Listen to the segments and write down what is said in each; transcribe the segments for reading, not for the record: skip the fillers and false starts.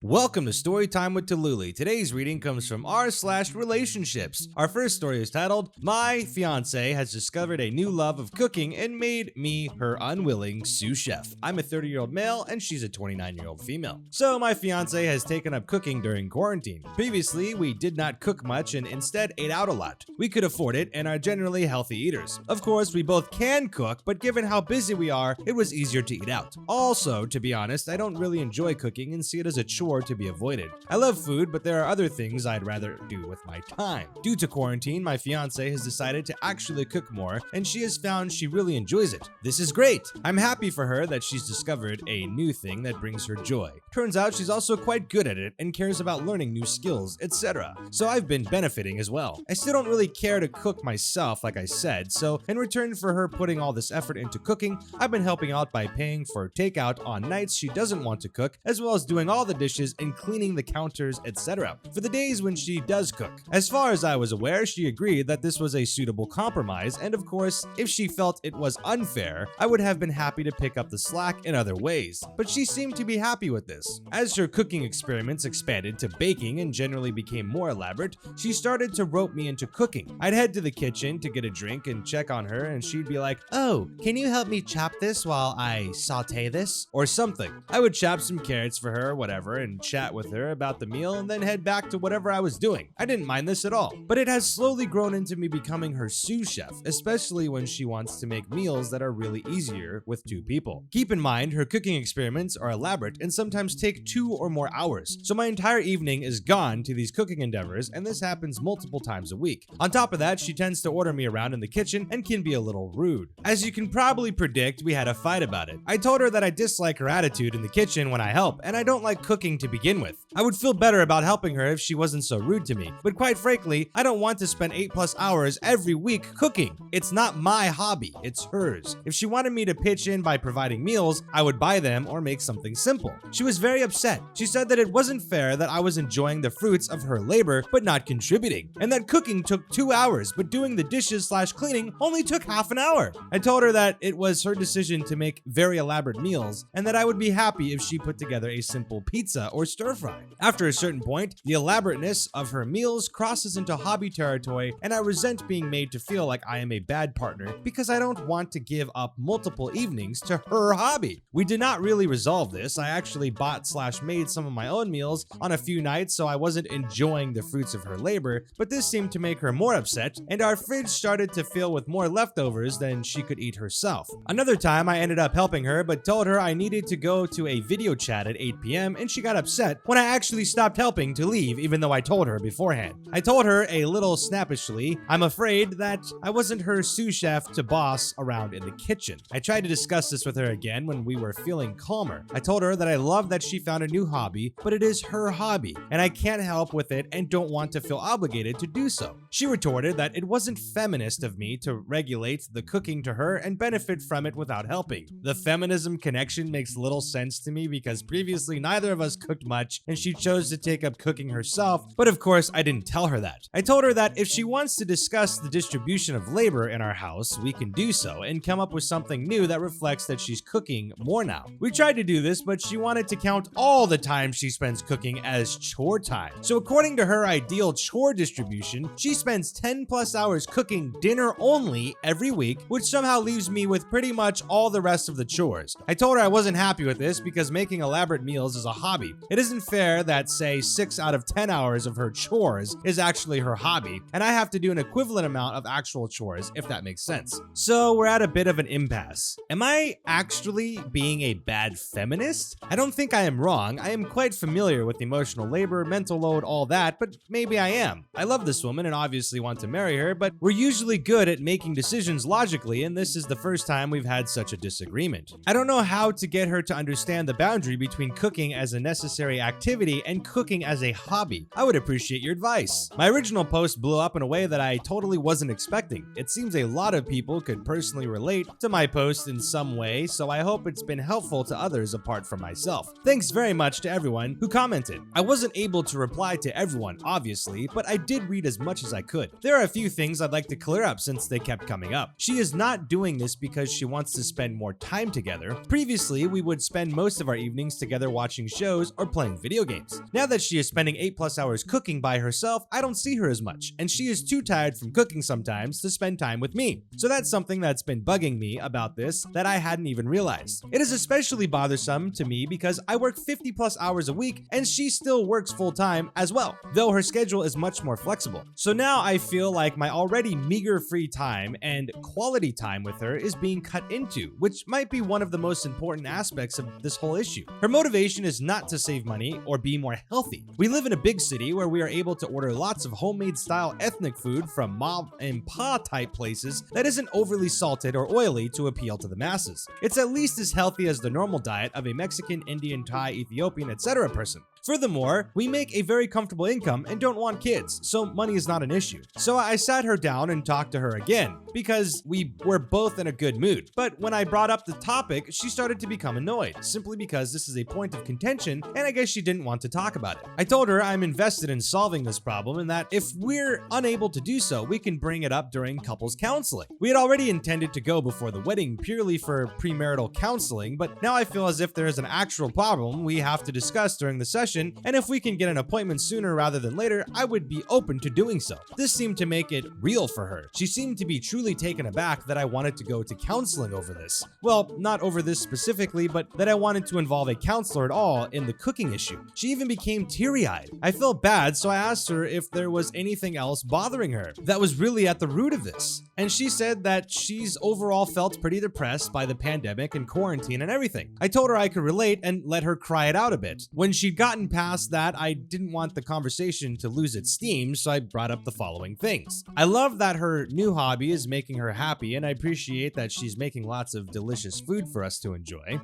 Welcome to Storytime with Tallulah. Today's reading comes from r/relationships. Our first story is titled, My Fiancé Has Discovered a New Love of Cooking and Made Me Her Unwilling Sous Chef. I'm a 30-year-old male and she's a 29-year-old female. So my fiancé has taken up cooking during quarantine. Previously, we did not cook much and instead ate out a lot. We could afford it and are generally healthy eaters. Of course, we both can cook, but given how busy we are, it was easier to eat out. Also, to be honest, I don't really enjoy cooking and see it as a chore to be avoided. I love food, but there are other things I'd rather do with my time. Due to quarantine, my fiancé has decided to actually cook more, and she has found she really enjoys it. This is great! I'm happy for her that she's discovered a new thing that brings her joy. Turns out she's also quite good at it and cares about learning new skills, etc. So I've been benefiting as well. I still don't really care to cook myself, like I said, so in return for her putting all this effort into cooking, I've been helping out by paying for takeout on nights she doesn't want to cook, as well as doing all the dishes and cleaning the counters, etc. for the days when she does cook. As far as I was aware, she agreed that this was a suitable compromise, and of course, if she felt it was unfair, I would have been happy to pick up the slack in other ways. But she seemed to be happy with this. As her cooking experiments expanded to baking and generally became more elaborate, she started to rope me into cooking. I'd head to the kitchen to get a drink and check on her, and she'd be like, "Oh, can you help me chop this while I saute this?" or something. I would chop some carrots for her, whatever, and chat with her about the meal and then head back to whatever I was doing. I didn't mind this at all, but it has slowly grown into me becoming her sous chef, especially when she wants to make meals that are really easier with two people. Keep in mind, her cooking experiments are elaborate and sometimes take 2 or more hours, so my entire evening is gone to these cooking endeavors, and this happens multiple times a week. On top of that, she tends to order me around in the kitchen and can be a little rude. As you can probably predict, we had a fight about it. I told her that I dislike her attitude in the kitchen when I help, and I don't like cooking to begin with. I would feel better about helping her if she wasn't so rude to me, but quite frankly, I don't want to spend 8+ hours every week cooking. It's not my hobby, it's hers. If she wanted me to pitch in by providing meals, I would buy them or make something simple. She was very upset. She said that it wasn't fair that I was enjoying the fruits of her labor but not contributing, and that cooking took 2 hours, but doing the dishes/cleaning only took half an hour. I told her that it was her decision to make very elaborate meals, and that I would be happy if she put together a simple pizza or stir-fry. After a certain point, the elaborateness of her meals crosses into hobby territory, and I resent being made to feel like I am a bad partner because I don't want to give up multiple evenings to her hobby. We did not really resolve this. I actually bought/made some of my own meals on a few nights, so I wasn't enjoying the fruits of her labor, but this seemed to make her more upset, and our fridge started to fill with more leftovers than she could eat herself. Another time, I ended up helping her, but told her I needed to go to a video chat at 8 p.m., and she got upset when I actually stopped helping to leave, even though I told her beforehand. I told her a little snappishly, I'm afraid that I wasn't her sous chef to boss around in the kitchen. I tried to discuss this with her again when we were feeling calmer. I told her that I love that she found a new hobby, but it is her hobby, and I can't help with it and don't want to feel obligated to do so. She retorted that it wasn't feminist of me to regulate the cooking to her and benefit from it without helping. The feminism connection makes little sense to me because previously neither of us cooked much, and she chose to take up cooking herself, but of course I didn't tell her that. I told her that if she wants to discuss the distribution of labor in our house, we can do so and come up with something new that reflects that she's cooking more now. We tried to do this, but she wanted to count all the time she spends cooking as chore time. So according to her ideal chore distribution, she spends 10+ hours cooking dinner only every week, which somehow leaves me with pretty much all the rest of the chores. I told her I wasn't happy with this because making elaborate meals is a hobby. It isn't fair that, say, 6 out of 10 hours of her chores is actually her hobby, and I have to do an equivalent amount of actual chores, if that makes sense. So we're at a bit of an impasse. Am I actually being a bad feminist? I don't think I am wrong. I am quite familiar with emotional labor, mental load, all that, but maybe I am. I love this woman and obviously want to marry her, but we're usually good at making decisions logically, and this is the first time we've had such a disagreement. I don't know how to get her to understand the boundary between cooking as a necessary activity and cooking as a hobby. I would appreciate your advice. My original post blew up in a way that I totally wasn't expecting. It seems a lot of people could personally relate to my post in some way, so I hope it's been helpful to others apart from myself. Thanks very much to everyone who commented. I wasn't able to reply to everyone, obviously, but I did read as much as I could. There are a few things I'd like to clear up since they kept coming up. She is not doing this because she wants to spend more time together. Previously, we would spend most of our evenings together watching shows shows, or playing video games. Now that she is spending 8+ hours cooking by herself, I don't see her as much, and she is too tired from cooking sometimes to spend time with me. So that's something that's been bugging me about this that I hadn't even realized. It is especially bothersome to me because I work 50+ hours a week and she still works full-time as well, though her schedule is much more flexible. So now I feel like my already meager free time and quality time with her is being cut into, which might be one of the most important aspects of this whole issue. Her motivation is not to save money or be more healthy. We live in a big city where we are able to order lots of homemade style ethnic food from mom and pa type places that isn't overly salted or oily to appeal to the masses. It's at least as healthy as the normal diet of a Mexican, Indian, Thai, Ethiopian, etc. person. Furthermore, we make a very comfortable income and don't want kids, so money is not an issue. So I sat her down and talked to her again, because we were both in a good mood. But when I brought up the topic, she started to become annoyed, simply because this is a point of contention, and I guess she didn't want to talk about it. I told her I'm invested in solving this problem and that if we're unable to do so, we can bring it up during couples counseling. We had already intended to go before the wedding purely for premarital counseling, but now I feel as if there is an actual problem we have to discuss during the session, and if we can get an appointment sooner rather than later, I would be open to doing so. This seemed to make it real for her. She seemed to be truly taken aback that I wanted to go to counseling over this. Well, not over this specifically, but that I wanted to involve a counselor at all in the cooking issue. She even became teary-eyed. I felt bad, so I asked her if there was anything else bothering her that was really at the root of this. And she said that she's overall felt pretty depressed by the pandemic and quarantine and everything. I told her I could relate and let her cry it out a bit. When she'd gotten past that, I didn't want the conversation to lose its steam, so I brought up the following things. I love that her new hobby is making her happy, and I appreciate that she's making lots of delicious food for us to enjoy.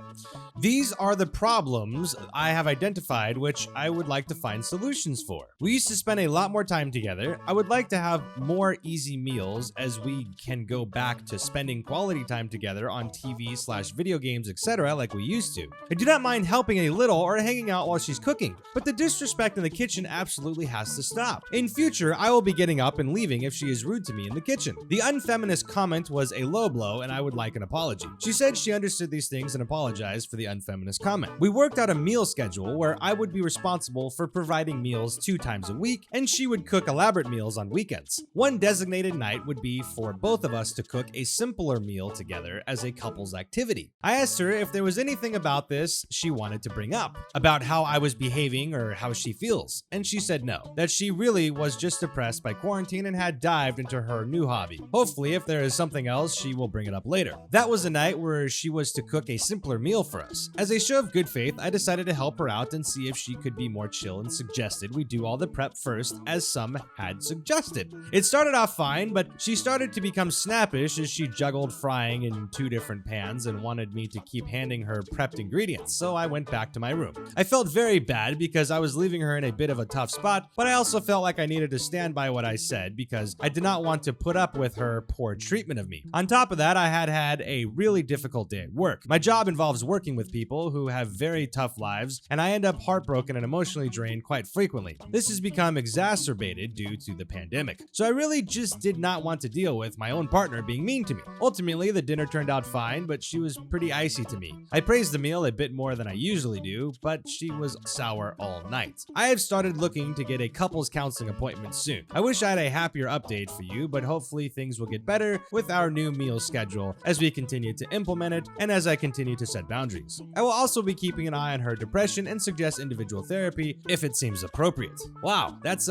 These are the problems I have identified which I would like to find solutions for. We used to spend a lot more time together. I would like to have more easy meals as we can go back to spending quality time together on TV/video games, etc. like we used to. I do not mind helping a little or hanging out while she's cooking, but the disrespect in the kitchen absolutely has to stop. In future, I will be getting up and leaving if she is rude to me in the kitchen. The unfeminist comment was a low blow and I would like an apology. She said she understood these things and apologized for the unfeminist comment. We worked out a meal schedule where I would be responsible for providing meals 2 times a week and she would cook elaborate meals on weekends. One designated night would be for both of us to cook a simpler meal together as a couple's activity. I asked her if there was anything about this she wanted to bring up, about how I was behaving or how she feels, and she said no, that she really was just depressed by quarantine and had dived into her new hobby. Hopefully, if there is something else, she will bring it up later. That was a night where she was to cook a simpler meal for us. As a show of good faith, I decided to help her out and see if she could be more chill and suggested we do all the prep first, as some had suggested. It started off fine, but she started to become snappish as she juggled frying in 2 different pans and wanted me to keep handing her prepped ingredients, so I went back to my room. I felt very bad because I was leaving her in a bit of a tough spot, but I also felt like I needed to stand by what I said because I did not want to put up with her poor treatment of me. On top of that, I had a really difficult day at work. My job involves working with people who have very tough lives, and I end up heartbroken and emotionally drained quite frequently. This has become exacerbated due to the pandemic, so I really just did not want to deal with my own partner being mean to me. Ultimately, the dinner turned out fine, but she was pretty icy to me. I praised the meal a bit more than I usually do, but she was sour all night. I have started looking to get a couples counseling appointment soon. I wish I had a happier update for you, but hopefully things will get better with our new meal schedule as we continue to implement it and as I continue to set boundaries. I will also be keeping an eye on her depression and suggest individual therapy if it seems appropriate. Wow, that's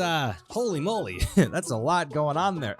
holy moly, that's a lot going on there.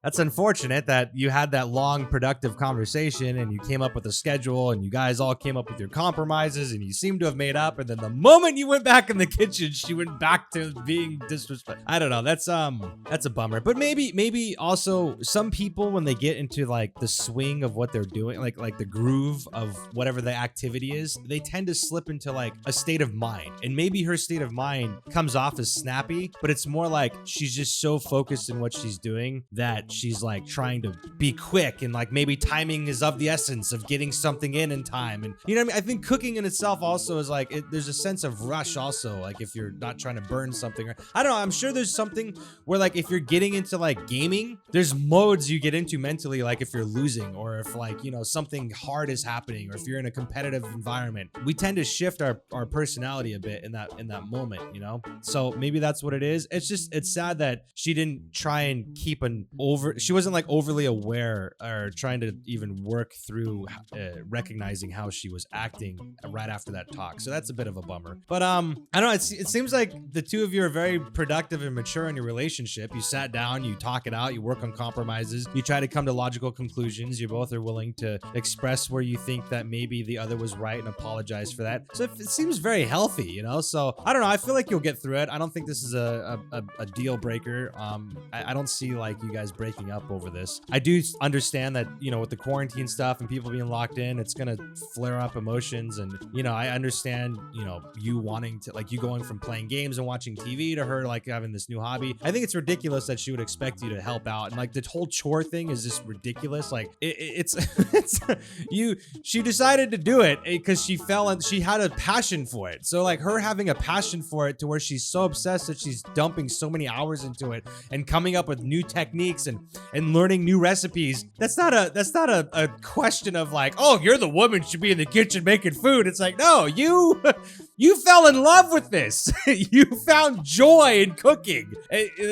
That's unfortunate that you had that long, productive conversation and you came up with a schedule and you guys all came up with your compromises and you seem to have made up. And then the moment you went back in the kitchen, she went back to being disrespectful. I don't know. That's a bummer. But maybe also some people, when they get into like the swing of what they're doing, like the groove of whatever the activity is, they tend to slip into like a state of mind. And maybe her state of mind comes off as snappy, but it's more like she's just so focused in what she's doing that she's like trying to be quick and like maybe timing is of the essence of getting something in time. And you know what I mean? I think cooking in itself also is like, there's a sense of rush also, like if you're not trying to burn something, or I don't know, I'm sure there's something where like if you're getting into like gaming, there's modes you get into mentally, like if you're losing or if like, you know, something hard is happening or if you're in a competitive environment, we tend to shift our personality a bit in that moment, you know? So maybe that's what it is. It's sad that she didn't try and keep she wasn't like overly aware or trying to even work through recognizing how she was acting right after that talk. So that's a bit of a bummer. But I don't know, it seems like the two of you are very productive and mature in your relationship. You sat down, you talk it out, you work on compromises, you try to come to logical conclusions. You both are willing to express where you think that maybe the other was right and apologize for that. So it seems very healthy, you know? So I don't know, I feel like you'll get through it. I don't think this is a deal breaker. I don't see like you guys breaking up over this. I do understand that, you know, with the quarantine stuff and people being locked in, it's gonna flare up emotions. And, you know, I understand, you know, you wanting to, like, you going from playing games and watching TV to her, like, having this new hobby. I think it's ridiculous that she would expect you to help out. And, like, the whole chore thing is just ridiculous. Like, it's she decided to do it because she had a passion for it. So, like, her having a passion for it to where she's so obsessed that she's dumping so many hours into it and coming up with new techniques and learning new recipes. That's not a question of like, oh, you're the woman, should be in the kitchen making food. It's like, no, you fell in love with this. You found joy in cooking.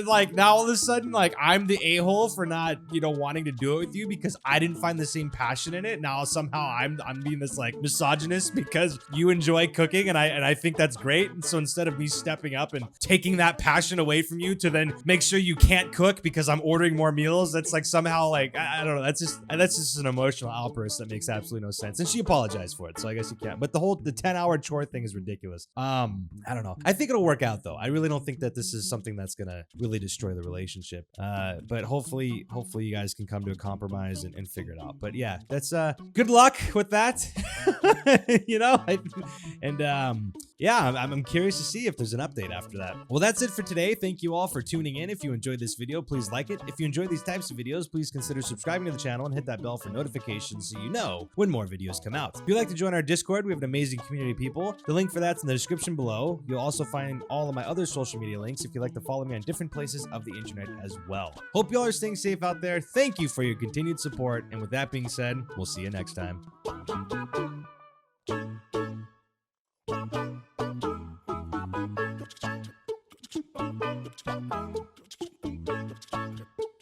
Like, now all of a sudden, like, I'm the a-hole for not, you know, wanting to do it with you because I didn't find the same passion in it. Now somehow I'm being this like misogynist because you enjoy cooking and I think that's great. And so instead of me stepping up and taking that passion away from you to then make sure you can't cook because I'm ordering more meals, that's like somehow like, I don't know, that's just an emotional outburst that makes absolutely no sense. And she apologized for it, so I guess you can't. But the 10-hour chore thing is ridiculous. I don't know. I think it'll work out though. I really don't think that this is something that's gonna really destroy the relationship. But hopefully you guys can come to a compromise and figure it out. But yeah, that's good luck with that. You know, yeah, I'm curious to see if there's an update after that. Well, that's it for today. Thank you all for tuning in. If you enjoyed this video, please like it. If you enjoy these types of videos, please consider subscribing to the channel and hit that bell for notifications so you know when more videos come out. If you'd like to join our Discord, we have an amazing community of people. The link for that's in the description below. You'll also find all of my other social media links if you'd like to follow me on different places of the internet as well. Hope y'all are staying safe out there. Thank you for your continued support. And with that being said, we'll see you next time.